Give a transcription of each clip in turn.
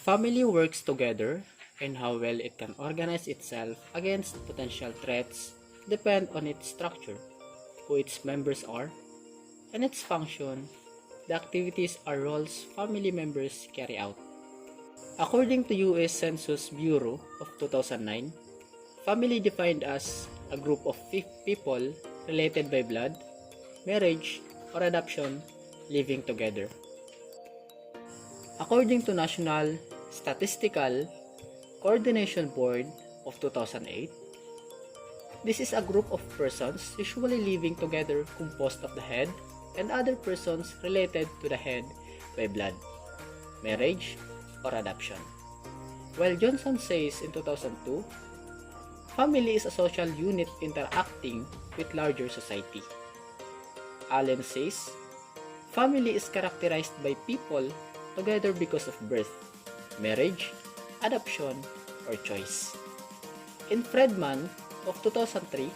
family works together and how well it can organize itself against potential threats depend on its structure, who its members are, and its function, the activities or roles family members carry out. According to U.S. Census Bureau of 2009, family defined as a group of people related by blood, marriage, or adoption living together. According to National Statistical Coordination Board of 2008, this is a group of persons usually living together composed of the head and other persons related to the head by blood, marriage, or adoption. While Johnson says in 2002, family is a social unit interacting with larger society. Allen says, family is characterized by people together because of birth, marriage, adoption, or choice. In Friedman of 2003,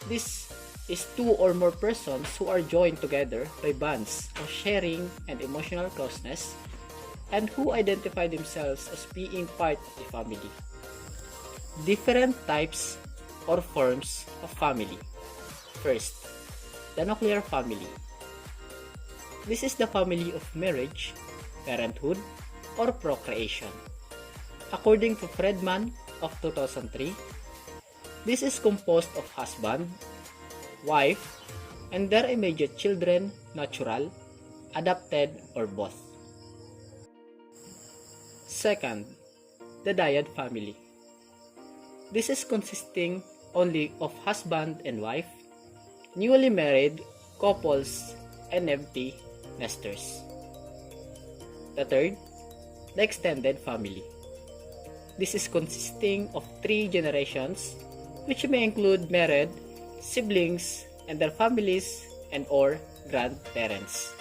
this is two or more persons who are joined together by bonds of sharing and emotional closeness and who identify themselves as being part of the family. Different types or forms of family. First, the nuclear family. This is the family of marriage, parenthood, or procreation. According to Friedman of 2003, this is composed of husband, wife, and their immediate children, natural, adopted, or both. Second, the dyad family. This is consisting only of husband and wife, newly married couples, and empty nesters. The third, the extended family. This is consisting of 3 generations, which may include married, siblings, and their families and or grandparents.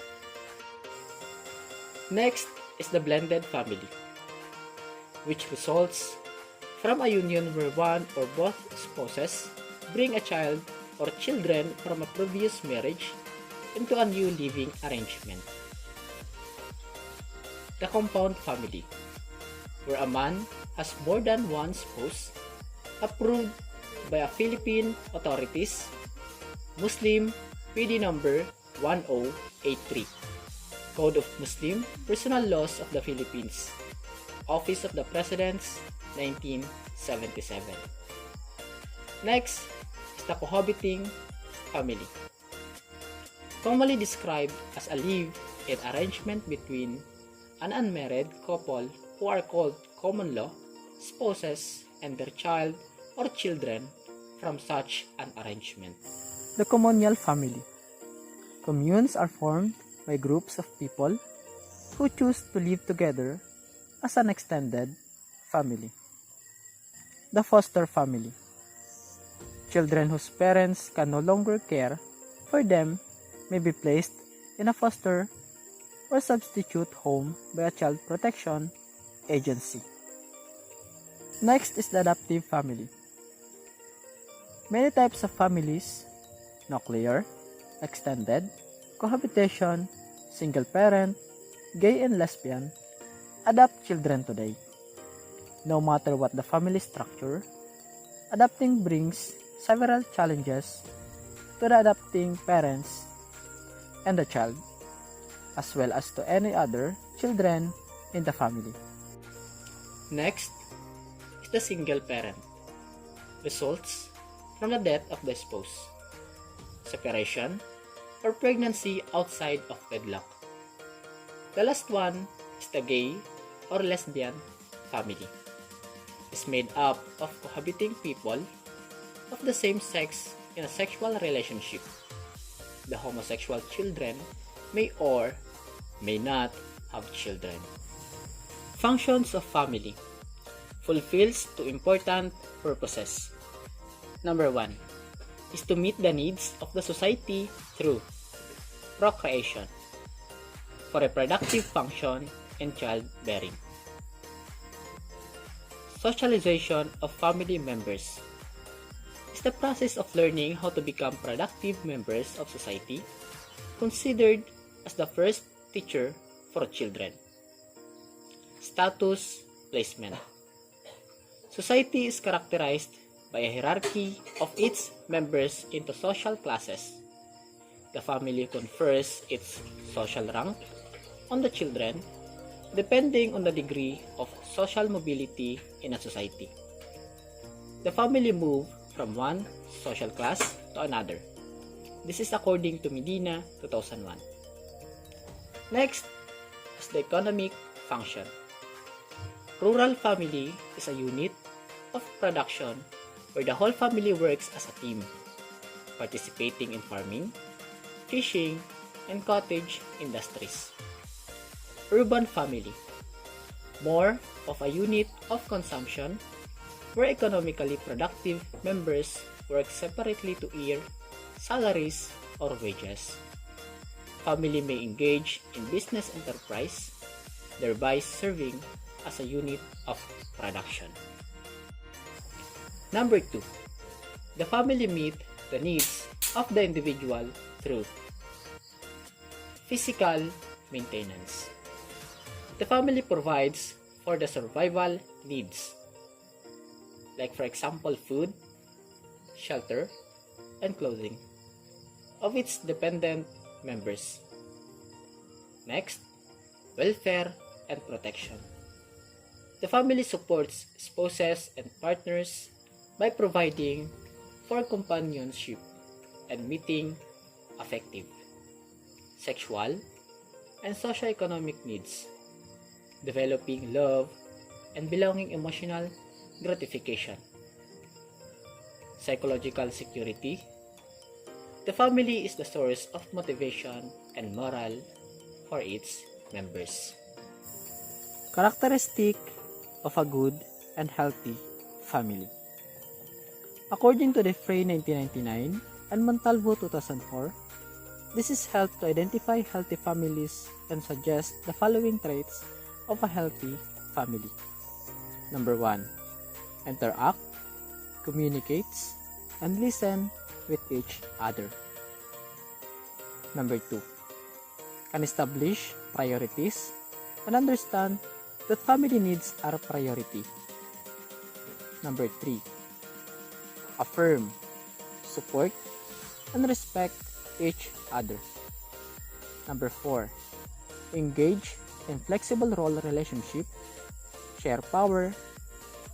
Next is the blended family, which results from a union where one or both spouses bring a child or children from a previous marriage into a new living arrangement. The compound family, where a man has more than one spouse, approved by a Philippine authorities, Muslim PD number 1083, Code of Muslim Personal Laws of the Philippines, Office of the Presidents, 1977. Next is the cohabiting family, commonly described as a live-in arrangement between an unmarried couple who are called common law spouses and their child or children from such an arrangement. The communal family. Communes are formed by groups of people who choose to live together as an extended family. The foster family. Children whose parents can no longer care for them may be placed in a foster or substitute home by a child protection agency. Next is the adoptive family. Many types of families, nuclear, extended, cohabitation, single parent, gay and lesbian, adopt children today. No matter what the family structure, adopting brings several challenges to the adopting parents and the child, as well as to any other children in the family. Next is the single parent. Results from the death of the spouse, separation, or pregnancy outside of wedlock. The last one is the gay or lesbian family. It's made up of cohabiting people of the same sex in a sexual relationship. The homosexual children may or may not have children. Functions of family. Fulfills 2 important purposes. Number 1 is to meet the needs of the society through procreation, for reproductive function, and childbearing. Socialization of family members is the process of learning how to become productive members of society, considered as the first teacher for children. Status placement. Society is characterized by a hierarchy of its members into social classes. The family confers its social rank on the children depending on the degree of social mobility in a society. The family move from one social class to another. This is according to Medina 2001. Next is the economic function. Rural family is a unit of production where the whole family works as a team, participating in farming, fishing, and cottage industries. Urban family, more of a unit of consumption where economically productive members work separately to earn salaries or wages. Family may engage in business enterprise, thereby serving as a unit of production. Number 2. The family meet the needs of the individual through physical maintenance. The family provides for the survival needs, like for example food, shelter, and clothing of its dependent members. Next, welfare and protection. The family supports spouses and partners by providing for companionship and meeting affective, sexual, and socio-economic needs, developing love and belonging emotional gratification. Psychological security. The family is the source of motivation and moral for its members. Characteristic of a good and healthy family. According to the Frey 1999 and Montalvo 2004, this is helped to identify healthy families and suggest the following traits of a healthy family. Number 1. Interact, communicates, and listen with each other. Number 2. Can establish priorities and understand that family needs are a priority. Number 3. Affirm, support, and respect each other. Number 4. Engage in flexible role relationship, share power,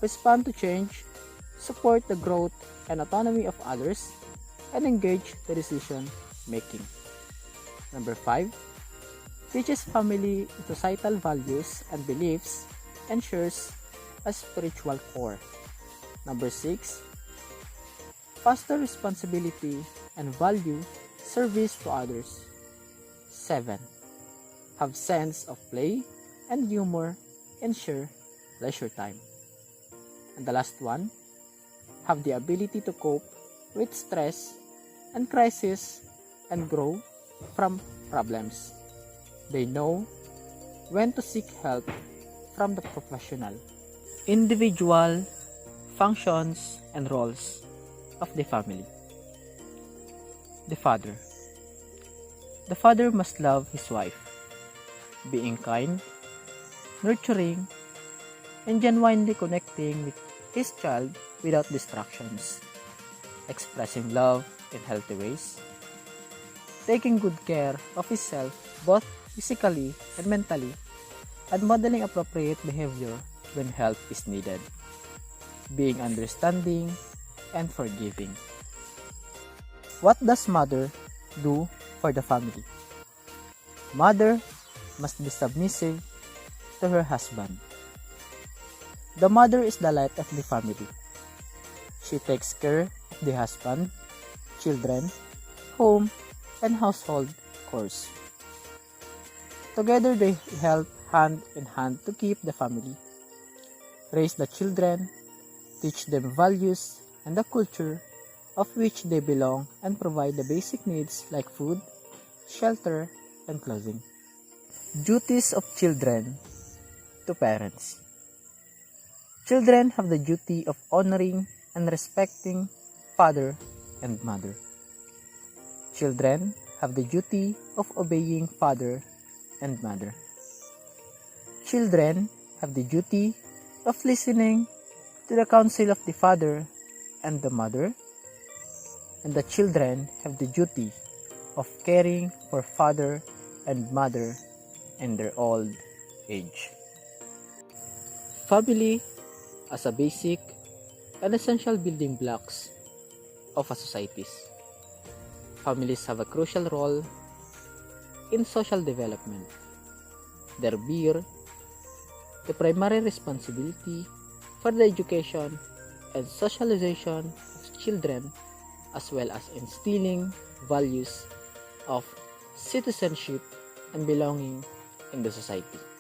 respond to change, support the growth and autonomy of others, and engage the decision making. Number 5. Teaches family societal values and beliefs, ensures a spiritual core. Number 6. Foster responsibility and value service to others. 7. Have sense of play and humor, ensure leisure time. And the last one, have the ability to cope with stress and crisis and grow from problems. They know when to seek help from the professional. Individual functions and roles of the family. The father. The father must love his wife, being kind, nurturing, and genuinely connecting with his child without distractions, expressing love in healthy ways, taking good care of himself both physically and mentally, and modeling appropriate behavior when help is needed, being understanding and forgiving. What does mother do for the family? Mother must be submissive to her husband. The mother is the light of the family. She takes care of the husband, children, home, and household chores. Together they help hand in hand to keep the family, raise the children, teach them values and the culture of which they belong, and provide the basic needs like food, shelter, and clothing. Duties of children to parents. Children have the duty of honoring and respecting father and mother. Children have the duty of obeying father and mother. Children have the duty of listening to the counsel of the father and the mother, and the children have the duty of caring for father and mother in their old age. Family as a basic and essential building blocks of a society. Families have a crucial role in social development. They bear the primary responsibility for the education and socialization of children, as well as instilling values of citizenship and belonging in the society.